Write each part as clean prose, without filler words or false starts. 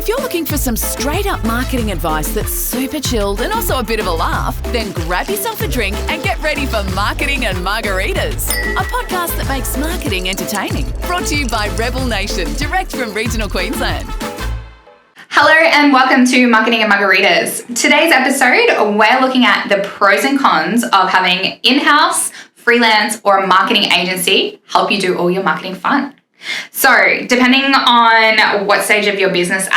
If you're looking for some straight up marketing advice that's super chilled and also a bit of a laugh, then grab yourself a drink and get ready for Marketing and Margaritas, a podcast that makes marketing entertaining. Brought to you by Rebel Nation, direct from regional Queensland. Hello and welcome to Marketing and Margaritas. Today's episode, we're looking at the pros and cons of having in-house, freelance, or a marketing agency help you do all your marketing fun. So, depending on what stage of your business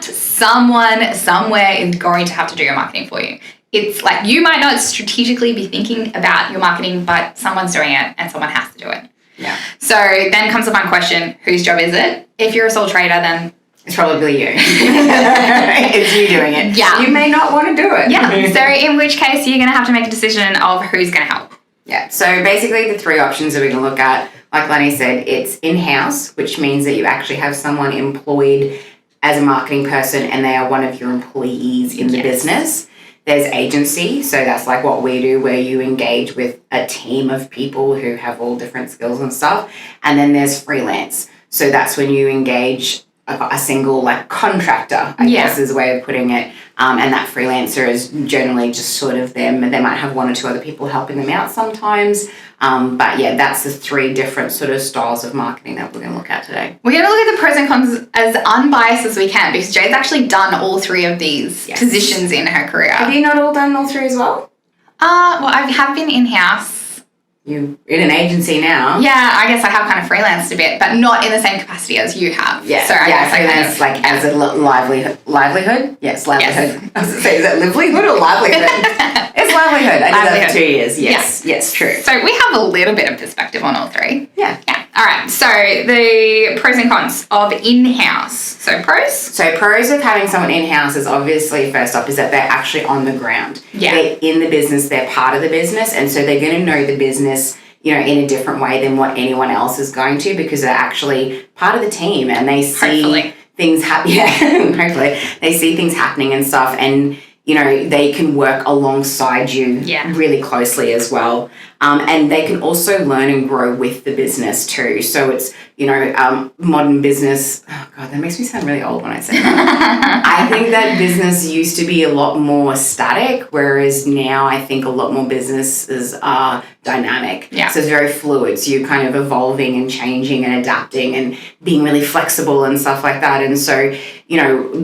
someone somewhere is going to have to do your marketing for you. It's like you might not strategically be thinking about your marketing, but someone's doing it and someone has to do it. Yeah. So then comes the fun question, whose job is it? If you're a sole trader, then it's probably you. It's you doing it. Yeah. You may not want to do it. Yeah. So in which case, you're going to have to make a decision of who's going to help. Yeah. So basically the three options that we can look at, like Lenny said, it's in-house, which means that you actually have someone employed as a marketing person and they are one of your employees in the business. There's agency. So that's like what we do, where you engage with a team of people who have all different skills and stuff. And then there's freelance. So that's when you engage a single like contractor, I guess is a way of putting it. And that freelancer is generally just sort of them, and they might have one or two other people helping them out sometimes. But yeah, that's the three different sort of styles of marketing that we're going to look at today. We're going to look at the pros and cons as unbiased as we can, because Jay's actually done all three of these positions in her career. Have you not all done all three as well? Well, I have been in-house. You in an agency now? Yeah, I guess I have kind of freelanced a bit, but not in the same capacity as you have. Yeah, so I guess freelance like as a livelihood. Yes, livelihood. Yes. I was going to say, is that livelihood or livelihood? It's livelihood. I did that for 2 years. Yes, true. So we have a little bit of perspective on all three. Yeah. All right. So the pros and cons of in-house. So pros? So pros of having someone in-house is obviously, first up, is that they're actually on the ground. Yeah. They're in the business. They're part of the business. And so they're going to know the business, in a different way than what anyone else is going to, because they're actually part of the team and they see things happen. Yeah, hopefully. They see things happening and stuff, and they can work alongside you really closely as well. And they can also learn and grow with the business too. So it's, modern business. Oh God, that makes me sound really old when I say that. I think that business used to be a lot more static, whereas now I think a lot more businesses are dynamic. Yeah. So it's very fluid. So you're kind of evolving and changing and adapting and being really flexible and stuff like that. And so,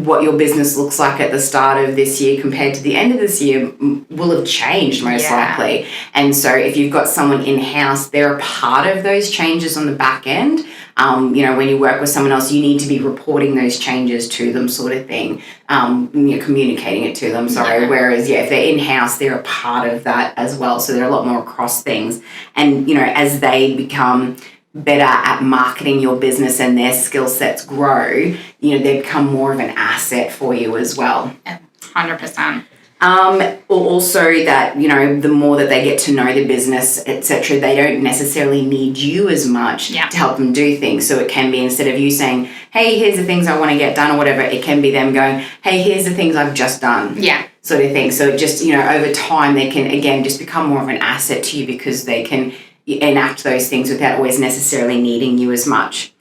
what your business looks like at the start of this year compared to the end of this year will have changed most likely. And so if you've got someone in-house, they're a part of those changes on the back end. When you work with someone else, you need to be reporting those changes to them, sort of thing. Communicating it to them, Whereas, if they're in-house, they're a part of that as well. So they're a lot more across things. And, as they become better at marketing your business and their skill sets grow, they become more of an asset for you as well. 100%. Also that, the more that they get to know the business, etc., they don't necessarily need you as much to help them do things. So it can be, instead of you saying, hey, here's the things I want to get done or whatever, it can be them going, hey, here's the things I've just done. Yeah. Sort of thing. So just, over time, they can, again, just become more of an asset to you because they can enact those things without always necessarily needing you as much.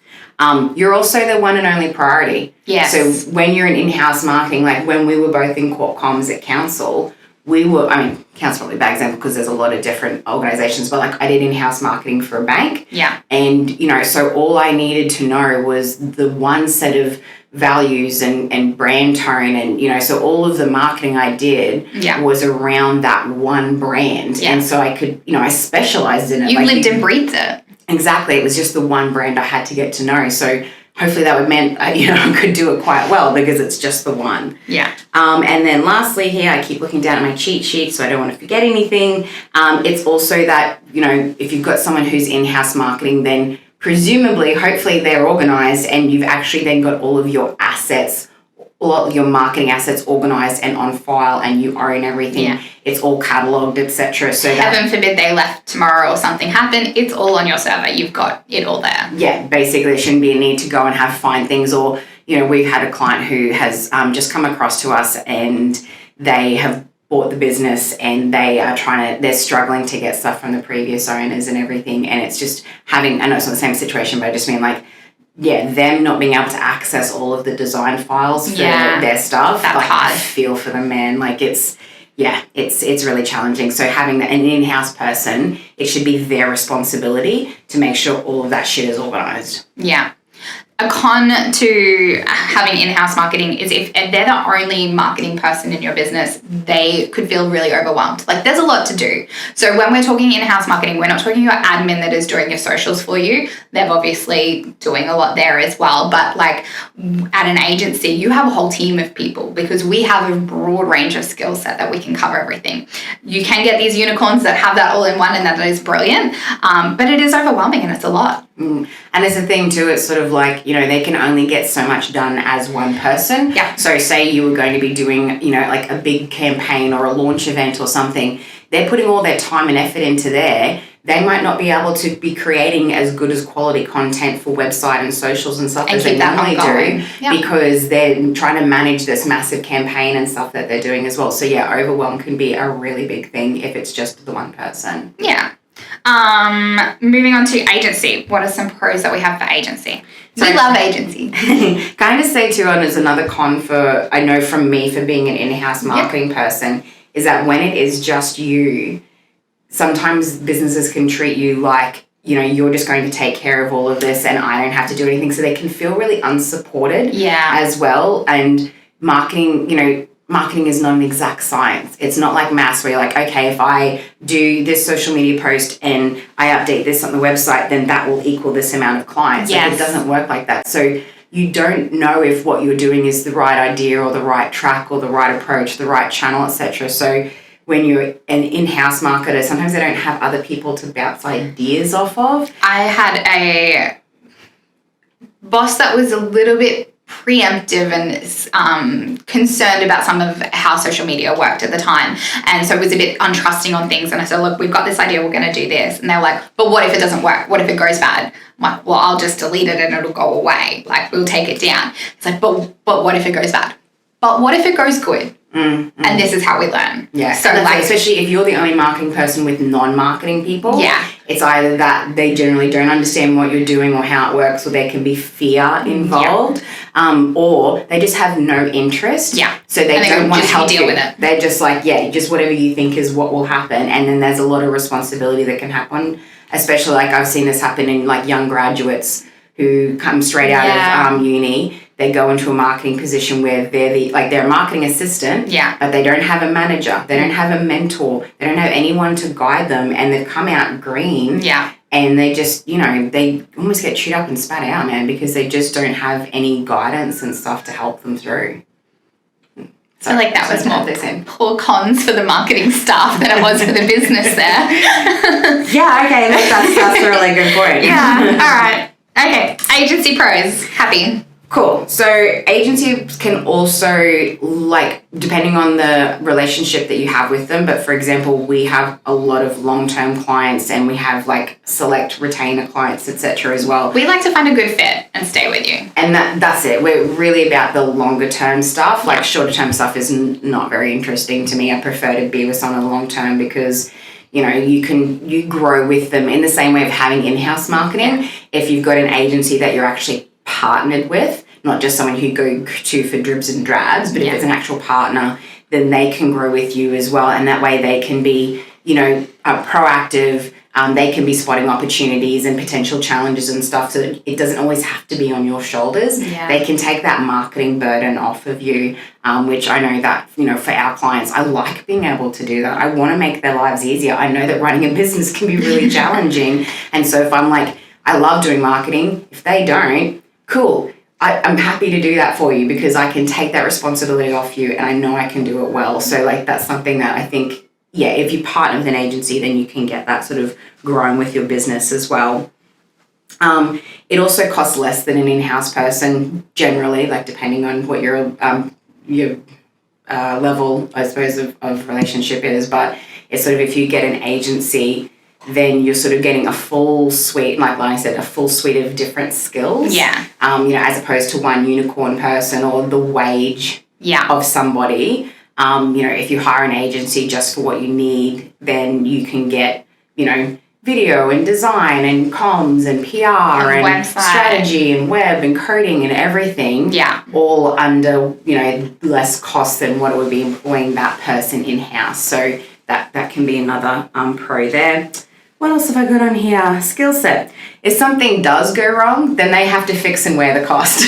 You're also the one and only priority. Yes. So when you're in in-house marketing, like when we were both in corp comms at council, council's probably a bad example because there's a lot of different organisations, but like I did in-house marketing for a bank. Yeah. And, so all I needed to know was the one set of values and brand tone and, so all of the marketing I did was around that one brand. Yeah. And so I could, I specialised in it. You lived and breathed it. Exactly. It was just the one brand I had to get to know. So hopefully that would mean, I could do it quite well because it's just the one. Yeah. And then lastly here, I keep looking down at my cheat sheet so I don't want to forget anything. It's also that, if you've got someone who's in-house marketing, then presumably, hopefully they're organised and you've actually then got all of your assets, all of your marketing assets organised and on file and you own everything. Yeah. It's all catalogued, etc. So heaven forbid they left tomorrow or something happened, it's all on your server. You've got it all there. Yeah, basically there shouldn't be a need to go and find things, or, we've had a client who has just come across to us and they have bought the business and they're struggling to get stuff from the previous owners and everything. And it's just I know it's not the same situation, but I just mean like them not being able to access all of the design files for their stuff. That's like, hard. I feel for them, man. Like it's really challenging. So having an in-house person, it should be their responsibility to make sure all of that shit is organized. Yeah. A con to having in-house marketing is if they're the only marketing person in your business, they could feel really overwhelmed. Like there's a lot to do. So when we're talking in-house marketing, we're not talking about admin that is doing your socials for you. They're obviously doing a lot there as well. But like at an agency, you have a whole team of people because we have a broad range of skill set that we can cover everything. You can get these unicorns that have that all in one and that is brilliant. But it is overwhelming and it's a lot. And there's a thing too, it's sort of like, they can only get so much done as one person. Yeah. So say you were going to be doing, like a big campaign or a launch event or something, they're putting all their time and effort into there. They might not be able to be creating as good as quality content for website and socials and stuff as they normally do because they're trying to manage this massive campaign and stuff that they're doing as well. So overwhelm can be a really big thing if it's just the one person. Yeah. Moving on to agency. What are some pros that we have for agency? So we love agency. Kind of say too, and as another con I know from me for being an in-house marketing person, is that when it is just you, sometimes businesses can treat you like, you're just going to take care of all of this and I don't have to do anything. So they can feel really unsupported as well. And marketing is not an exact science. It's not like maths where you're like, okay, if I do this social media post and I update this on the website, then that will equal this amount of clients. Yes. Like, it doesn't work like that. So you don't know if what you're doing is the right idea or the right track or the right approach, the right channel, etc. So when you're an in-house marketer, sometimes they don't have other people to bounce ideas off of. I had a boss that was a little bit preemptive and concerned about some of how social media worked at the time, and so was a bit untrusting on things. And I said, look, we've got this idea, we're going to do this. And they're like, but what if it doesn't work? What if it goes bad? I'm like, well, I'll just delete it and it'll go away. Like, we'll take it down. It's like, but what if it goes bad? But what if it goes good? And this is how we learn. Yeah. So especially if you're the only marketing person with non-marketing people. Yeah. It's either that they generally don't understand what you're doing or how it works, or there can be fear involved, or they just have no interest. Yeah. So they don't want to help deal with it. They're just like, just whatever you think is what will happen. And then there's a lot of responsibility that can happen, especially like I've seen this happen in like young graduates who come straight out of uni. They go into a marketing position where they're a marketing assistant, but they don't have a manager. They don't have a mentor. They don't have anyone to guide them, and they've come out green. Yeah. And they just, they almost get chewed up and spat out, man, because they just don't have any guidance and stuff to help them through. So I feel like that was more poor cons for the marketing staff than it was for the business there. Yeah, okay, that's a really good point. Yeah, all right. Okay, agency pros. Happy. Cool. So agencies can also, like, depending on the relationship that you have with them, but for example, we have a lot of long-term clients and we have like select retainer clients, etc. as well. We like to find a good fit and stay with you. And that's it. We're really about the longer term stuff. Like shorter term stuff is not very interesting to me. I prefer to be with someone long term because you grow with them in the same way of having in-house marketing. If you've got an agency that you're actually partnered with, not just someone who go to for dribs and drabs, but if it's an actual partner, then they can grow with you as well. And that way they can be, proactive. They can be spotting opportunities and potential challenges and stuff, so that it doesn't always have to be on your shoulders. Yeah. They can take that marketing burden off of you, which I know that, for our clients, I like being able to do that. I want to make their lives easier. I know that running a business can be really challenging. And so if I'm like, I love doing marketing, if they don't, cool. I'm happy to do that for you because I can take that responsibility off you and I know I can do it well. So that's something that I think, if you partner with an agency, then you can get that sort of growing with your business as well. It also costs less than an in-house person generally, like depending on what your level, I suppose, of relationship is. But it's sort of, if you get an agency, then you're sort of getting a full suite, like I said, a full suite of different skills. Yeah. As opposed to one unicorn person or the wage of somebody. If you hire an agency just for what you need, then you can get, video and design and comms and PR and website. Strategy and web and coding and everything. Yeah. All under, less cost than what it would be employing that person in-house. So that can be another pro there. What else have I got on here? Skill set. If something does go wrong, then they have to fix and wear the cost.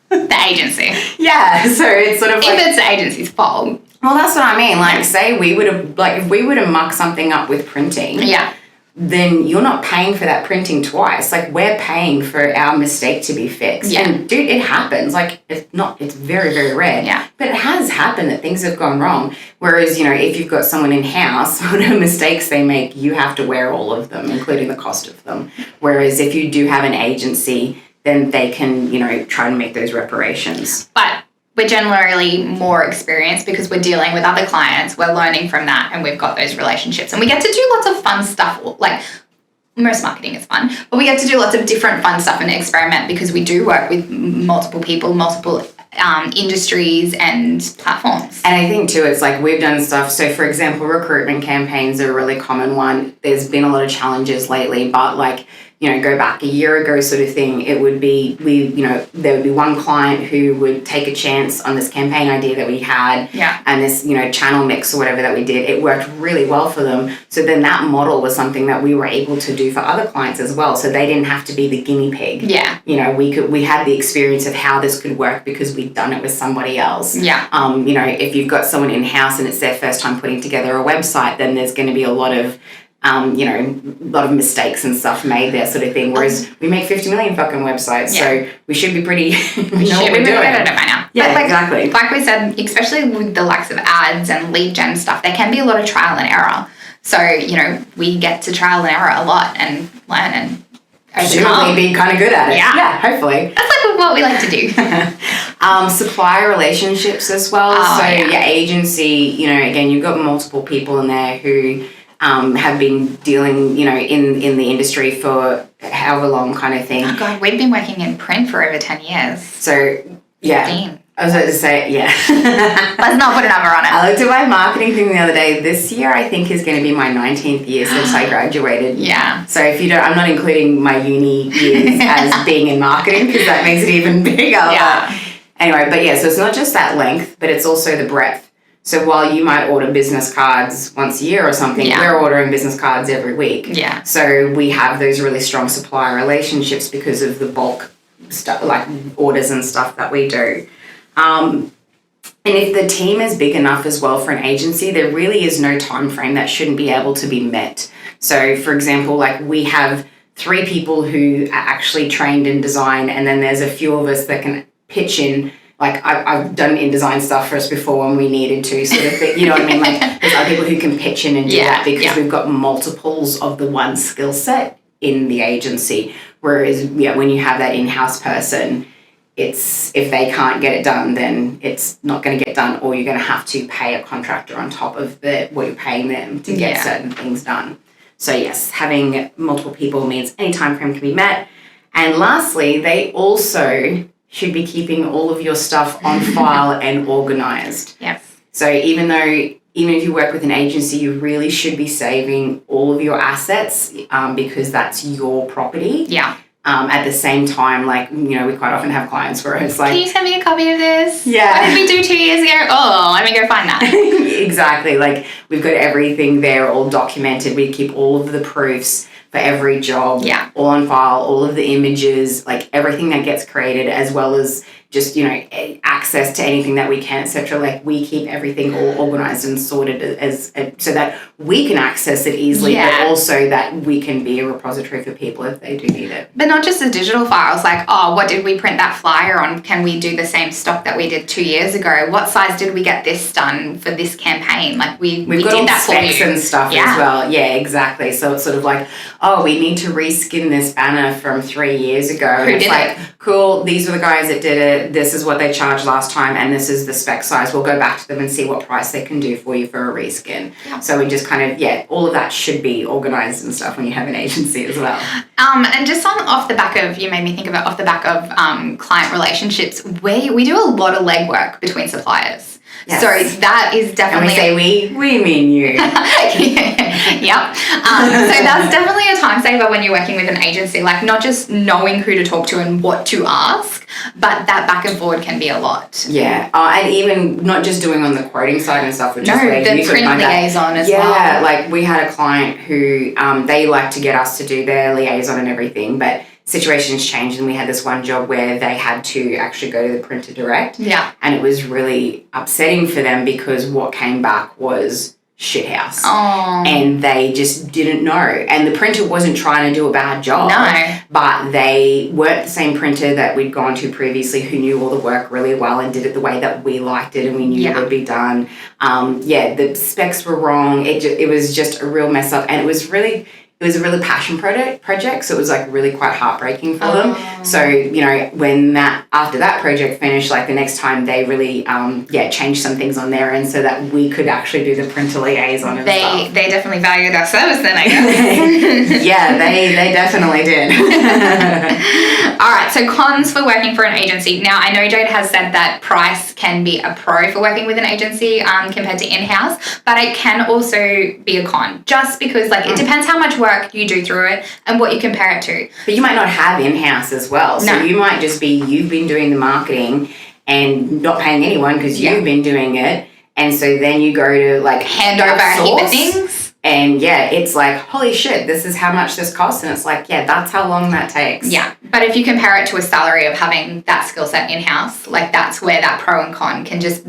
The agency. Yeah, so it's sort of if it's the agency's fault. Well, that's what I mean. Like, say we would have, if we were to muck something up with printing. Yeah. Then you're not paying for that printing twice. Like, we're paying for our mistake to be fixed. Yeah. And dude, it happens. Like, it's very, very rare. Yeah. But it has happened that things have gone wrong. Whereas, if you've got someone in-house, whatever mistakes they make, you have to wear all of them, including the cost of them. Whereas if you do have an agency, then they can, try and make those reparations. But we're generally more experienced because we're dealing with other clients, we're learning from that, and we've got those relationships. And we get to do lots of fun stuff, like most marketing is fun, but we get to do lots of different fun stuff and experiment because we do work with multiple people, multiple industries and platforms. And I think too, it's like we've done stuff. So for example, recruitment campaigns are a really common one. There's been a lot of challenges lately, but go back a year ago sort of thing, it would be, there would be one client who would take a chance on this campaign idea that we had and this, channel mix or whatever that we did. It worked really well for them. So then that model was something that we were able to do for other clients as well. So they didn't have to be the guinea pig. Yeah. We had the experience of how this could work because we'd done it with somebody else. Yeah. If you've got someone in-house and it's their first time putting together a website, then there's going to be a lot of mistakes and stuff made there sort of thing. Whereas we make 50 million fucking websites, so we should be pretty, we know what we're doing. Good at it by now. Yeah, but exactly. Like we said, especially with the likes of ads and lead gen stuff, there can be a lot of trial and error. So, we get to trial and error a lot and learn and presumably be kind of good at it. Yeah, hopefully. That's like what we like to do. Supplier relationships as well. Your agency, again, you've got multiple people in there who have been dealing, in the industry for however long kind of thing. Oh God, we've been working in print for over 10 years. So, yeah. 15. I was about to say, yeah. Let's not put a number on it. I looked at my marketing thing the other day. This year, I think, is going to be my 19th year since I graduated. Yeah. So if you don't, I'm not including my uni years as being in marketing because that makes it even bigger. Yeah. Anyway, but yeah, so it's not just that length, but it's also the breadth. So while you might order business cards once a year or something, we're ordering business cards every week. Yeah. So we have those really strong supplier relationships because of the bulk stuff, like orders and stuff that we do. And if the team is big enough as well for an agency, there really is no time frame that shouldn't be able to be met. So for example, we have 3 people who are actually trained in design, and then there's a few of us that can pitch in. I've done InDesign stuff for us before when we needed to, sort of thing. You know what I mean? There's other people who can pitch in and do that because we've got multiples of the one skill set in the agency. Whereas, when you have that in-house person, it's if they can't get it done, then it's not going to get done, or you're going to have to pay a contractor on top of what you're paying them to get certain things done. So yes, having multiple people means any time frame can be met. And lastly, they also should be keeping all of your stuff on file and organised. Yes. So even if you work with an agency, you really should be saving all of your assets because that's your property. Yeah. At the same time, we quite often have clients where it's like, can you send me a copy of this? Yeah. What did we do 2 years ago? Oh, let me go find that. Exactly. We've got everything there all documented. We keep all of the proofs for every job, all on file, all of the images, everything that gets created, as well as just, access to anything that we can, etc. We keep everything all organised and sorted so that we can access it easily, but also that we can be a repository for people if they do need it. But not just the digital files, what did we print that flyer on? Can we do the same stock that we did 2 years ago? What size did we get this done for this campaign? We got did all that for specs you. and stuff as well. Yeah, exactly. So it's sort of we need to reskin this banner from 3 years ago. Who did it? Cool, these are the guys that did it. This is what they charged last time, and this is the spec size. We'll go back to them and see what price they can do for you for a reskin. Yeah. So we just all of that should be organised and stuff when you have an agency as well. And just you made me think of client relationships, we do a lot of legwork between suppliers. Yes. So that is definitely... And we say we mean you. Yep. So that's definitely a time saver when you're working with an agency, like not just knowing who to talk to and what to ask, but that back and forward can be a lot. Yeah. And even not just doing on the quoting side and stuff, which is where the you print liaison as well. Yeah, like we had a client who they like to get us to do their liaison and everything, but situations changed and we had this one job where they had to actually go to the printer direct. Yeah. And it was really upsetting for them because what came back was shithouse. Oh. And they just didn't know. And the printer wasn't trying to do a bad job. No. But they weren't the same printer that we'd gone to previously who knew all the work really well and did it the way that we liked it and we knew it would be done. The specs were wrong. It was just a real mess up. And it was a really passion project, so it was like really quite heartbreaking for them. So, when after that project finished, like the next time they really changed some things on their end so that we could actually do the printer liaison and stuff. They definitely valued our service then, I guess. Yeah, they definitely did. All right, so cons for working for an agency. Now, I know Jade has said that price can be a pro for working with an agency compared to in-house, but it can also be a con just because it depends how much work you do through it and what you compare it to. But you might not have in-house as well. So you might just you've been doing the marketing and not paying anyone because you've been doing it. And so then you go to hand over a heap of things. And it's like, holy shit, this is how much this costs. And it's like, that's how long that takes. Yeah. But if you compare it to a salary of having that skill set in-house, that's where that pro and con can just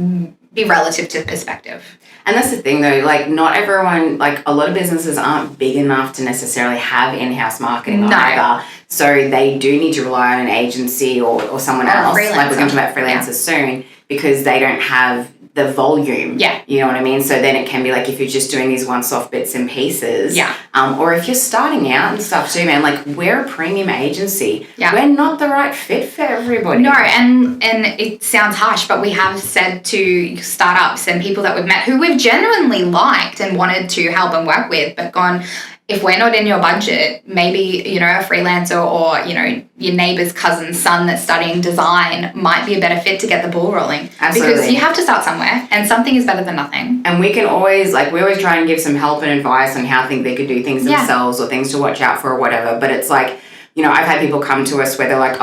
be relative to perspective. And that's the thing though, not everyone, a lot of businesses aren't big enough to necessarily have in-house marketing either. So they do need to rely on an agency or someone else. We're going to talk about freelancers soon because they don't have the volume. Yeah. You know what I mean? So then it can be if you're just doing these one-off bits and pieces. Yeah. Or if you're starting out and stuff too, man, we're a premium agency. Yeah. We're not the right fit for everybody. No, and it sounds harsh, but we have said to startups and people that we've met who we've genuinely liked and wanted to help and work with, but gone, if we're not in your budget, maybe, a freelancer or, your neighbor's cousin's son that's studying design might be a better fit to get the ball rolling. Absolutely. Because you have to start somewhere and something is better than nothing. And we can always, we always try and give some help and advice on how they could do things themselves or things to watch out for or whatever. But it's I've had people come to us where they're like,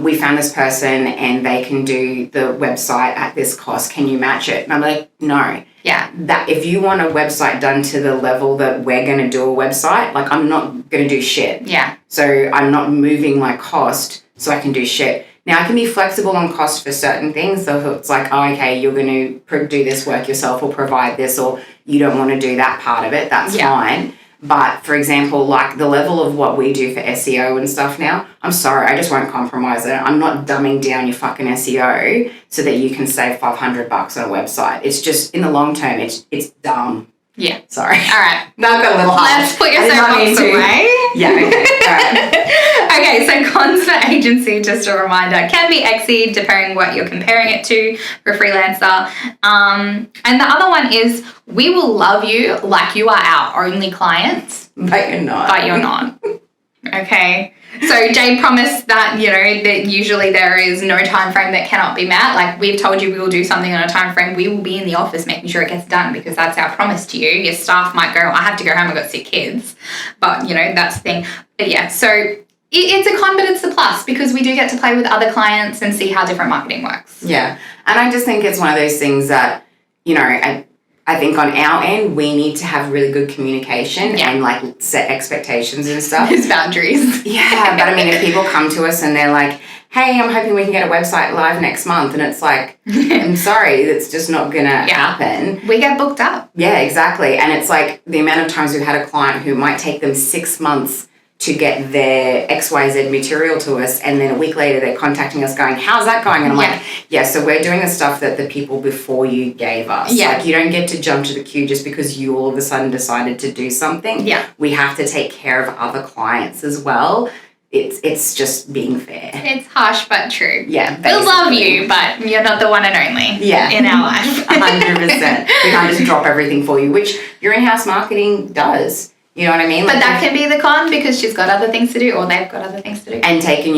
we found this person and they can do the website at this cost. Can you match it? And I'm like, no. Yeah. That if you want a website done to the level that we're going to do a website, I'm not going to do shit. Yeah. So I'm not moving my cost so I can do shit. Now I can be flexible on cost for certain things. So if it's okay, you're going to do this work yourself or provide this, or you don't want to do that part of it, that's fine. But for example, the level of what we do for SEO and stuff now, I'm sorry, I just won't compromise it. I'm not dumbing down your fucking SEO so that you can save $500 on a website. It's just, in the long term, it's dumb. Yeah. Sorry. All right. That got a little hard. Let's put your soapbox away. Yeah, okay. All right. Okay, so cons for agency, just a reminder, can be exceed depending what you're comparing it to for freelancer. And the other one is we will love you like you are our only clients. But you're not. But you're not. Okay. So Jade promised that, that usually there is no time frame that cannot be met. We've told you we will do something on a time frame. We will be in the office making sure it gets done because that's our promise to you. Your staff might go, I have to go home, I've got sick kids. But, that's the thing. But yeah, so it's a con, but it's a plus because we do get to play with other clients and see how different marketing works. Yeah. And I just think it's one of those things that, I think on our end, we need to have really good communication and set expectations and stuff. There's boundaries. Yeah, but I mean, if people come to us and they're like, hey, I'm hoping we can get a website live next month. And it's I'm sorry, that's just not going to happen. We get booked up. Yeah, exactly. And it's the amount of times we've had a client who might take them 6 months to get their XYZ material to us, and then a week later they're contacting us going, how's that going? And I'm so we're doing the stuff that the people before you gave us. Yeah. You don't get to jump to the queue just because you all of a sudden decided to do something. Yeah. We have to take care of other clients as well. It's just being fair. It's harsh but true. Yeah, basically. We love you, but you're not the one and only in our life. 100%. We can't just drop everything for you, which your in-house marketing does. You know what I mean? But that can be the con because she's got other things to do or they've got other things to do. And taking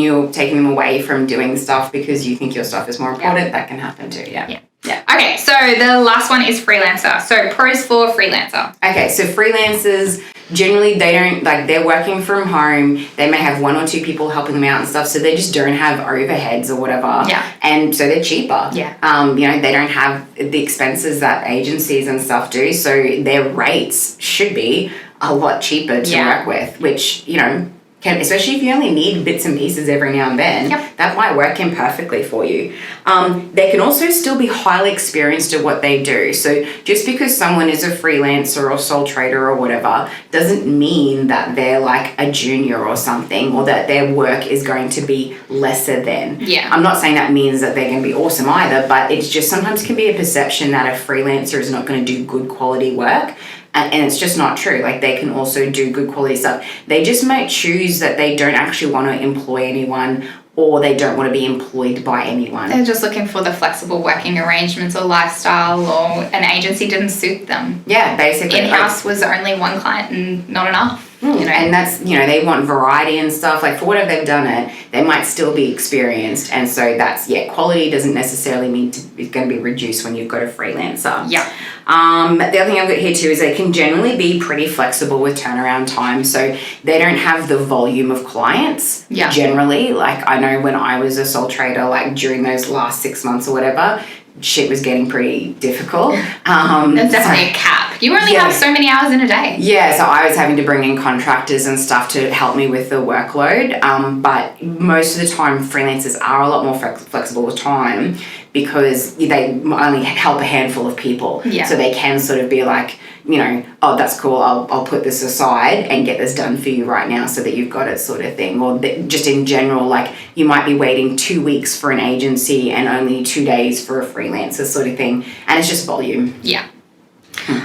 them away from doing stuff because you think your stuff is more important, that can happen too, yeah. Yeah. Okay, so the last one is freelancer. So pros for freelancer. Okay, so freelancers, generally they're working from home. They may have one or two people helping them out and stuff, so they just don't have overheads or whatever. Yeah. And so they're cheaper. Yeah. They don't have the expenses that agencies and stuff do, so their rates should be a lot cheaper to work with, which, can, especially if you only need bits and pieces every now and then, that might work in perfectly for you. They can also still be highly experienced at what they do. So just because someone is a freelancer or sole trader or whatever doesn't mean that they're like a junior or something, or that their work is going to be lesser than. Yeah. I'm not saying that means that they're going to be awesome either, but it's just sometimes can be a perception that a freelancer is not going to do good quality work. And it's just not true. Like, they can also do good quality stuff. They just might choose that they don't actually want to employ anyone, or they don't want to be employed by anyone. They're just looking for the flexible working arrangements or lifestyle, or an agency didn't suit them. Yeah, basically. In-house was only one client and not enough. And that's, they want variety and stuff. Like, for whatever they've done it, they might still be experienced. And so that's, quality doesn't necessarily mean it's going to be reduced when you've got a freelancer. Yeah. The other thing I've got here too is they can generally be pretty flexible with turnaround time. So they don't have the volume of clients generally. Like, I know when I was a sole trader, like during those last 6 months or whatever, shit was getting pretty difficult. There's definitely a cap. You only have so many hours in a day. Yeah, so I was having to bring in contractors and stuff to help me with the workload. But most of the time, freelancers are a lot more flexible with time, because they only help a handful of people. Yeah. So they can sort of be like, oh, that's cool, I'll put this aside and get this done for you right now so that you've got it, sort of thing. Or just in general, like, you might be waiting 2 weeks for an agency and only 2 days for a freelancer, sort of thing. And it's just volume. Yeah.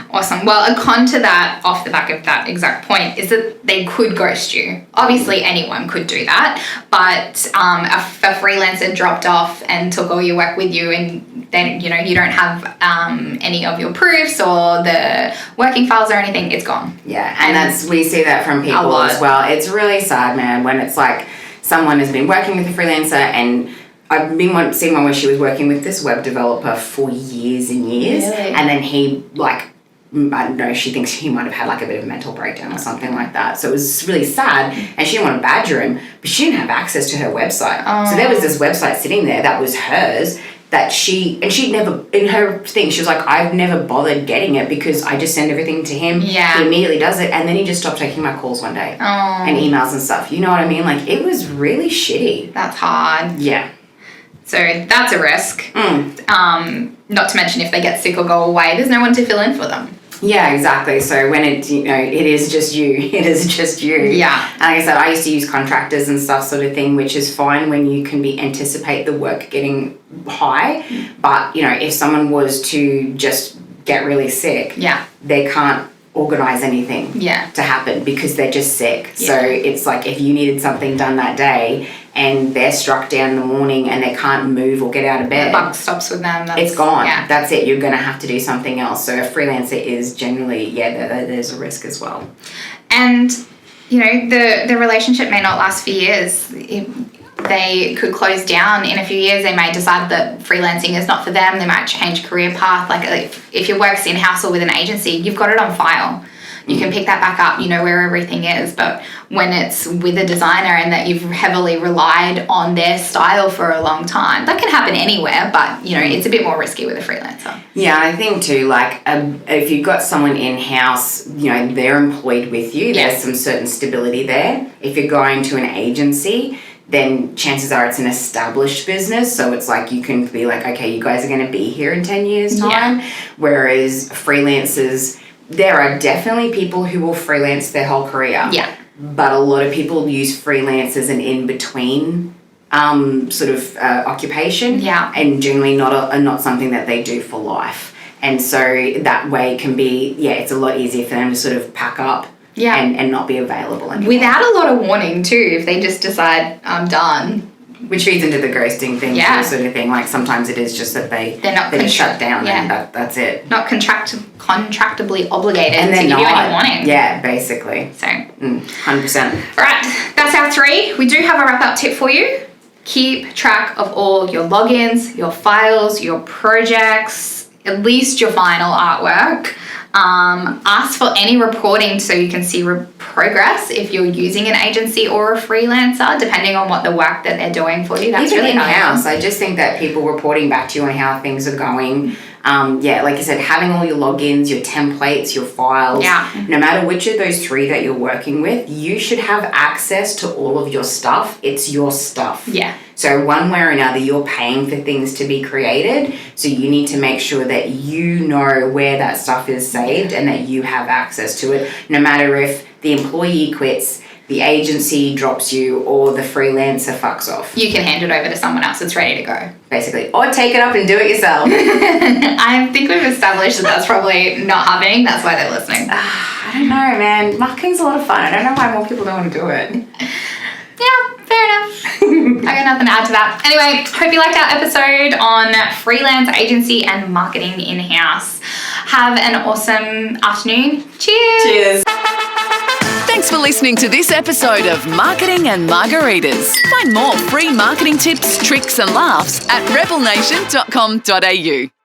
Awesome. Well, a con to that, off the back of that exact point, is that they could ghost you. Obviously, anyone could do that, but if a freelancer dropped off and took all your work with you, and then you don't have any of your proofs or the working files or anything, it's gone. Yeah, and we see that from people as well. It's really sad, man, when it's like someone has been working with a freelancer, and I've been seeing one where she was working with this web developer for years and years. Really? And then he, like, I don't know, she thinks he might have had like a bit of a mental breakdown or something like that. So it was really sad, and she didn't want to badger him, but she didn't have access to her website. So there was this website sitting there that was hers, that she'd never, in her thing, she was like, I've never bothered getting it because I just send everything to him. Yeah. He immediately does it, and then he just stopped taking my calls one day. And emails and stuff. You know what I mean? Like, it was really shitty. That's hard. Yeah. So that's a risk. Not to mention, if they get sick or go away, there's no one to fill in for them. Yeah, exactly. So when it is just you, it is just you. Yeah. And like I said, I used to use contractors and stuff, sort of thing, which is fine when you can anticipate the work getting high. But, if someone was to just get really sick, they can't organize anything to happen because they're just sick. So it's like, if you needed something done that day and they're struck down in the morning and they can't move or get out of bed, the buck stops with them. It's gone. Yeah. That's it. You're going to have to do something else. So a freelancer is generally, there's a risk as well. And, the relationship may not last for years. They could close down in a few years. They may decide that freelancing is not for them. They might change career path. Like, if your work's in-house or with an agency, you've got it on file. You can pick that back up. You know where everything is. But when it's with a designer and that you've heavily relied on their style for a long time, that can happen anywhere. But, it's a bit more risky with a freelancer. Yeah, I think too, like, if you've got someone in-house, they're employed with you. There's some certain stability there. If you're going to an agency, then chances are it's an established business. So it's like, you can be like, okay, you guys are going to be here in 10 years' time. Yeah. Whereas freelancers, there are definitely people who will freelance their whole career. Yeah. But a lot of people use freelance as an in-between occupation. Yeah. And generally not something that they do for life. And so that way it can be, it's a lot easier for them to sort of pack up. Yeah. And not be available anymore. Without a lot of warning too, if they just decide, I'm done. Which feeds into the ghosting thing, sort of thing. Like, sometimes it is just that they're shut down and that's it. Not contractably obligated and to give you any warning. Yeah, basically. So 100%. All right, that's our 3. We do have a wrap-up tip for you. Keep track of all your logins, your files, your projects, at least your final artwork. Ask for any reporting so you can see progress if you're using an agency or a freelancer, depending on what the work that they're doing for you. That's even really in-house. helpful. I just think that people reporting back to you on how things are going. Like I said, having all your logins, your templates, your files, no matter which of those three that you're working with, you should have access to all of your stuff. It's your stuff. Yeah. So one way or another, you're paying for things to be created. So you need to make sure that you know where that stuff is saved and that you have access to it, no matter if the employee quits, the agency drops you, or the freelancer fucks off. You can hand it over to someone else that's ready to go. Basically. Or take it up and do it yourself. I think we've established that that's probably not happening. That's why they're listening. I don't know, man. Marketing's a lot of fun. I don't know why more people don't want to do it. Yeah, fair enough. I got nothing to add to that. Anyway, hope you liked our episode on freelance agency and marketing in-house. Have an awesome afternoon. Cheers. Cheers. Thanks for listening to this episode of Marketing and Margaritas. Find more free marketing tips, tricks and laughs at rebelnation.com.au.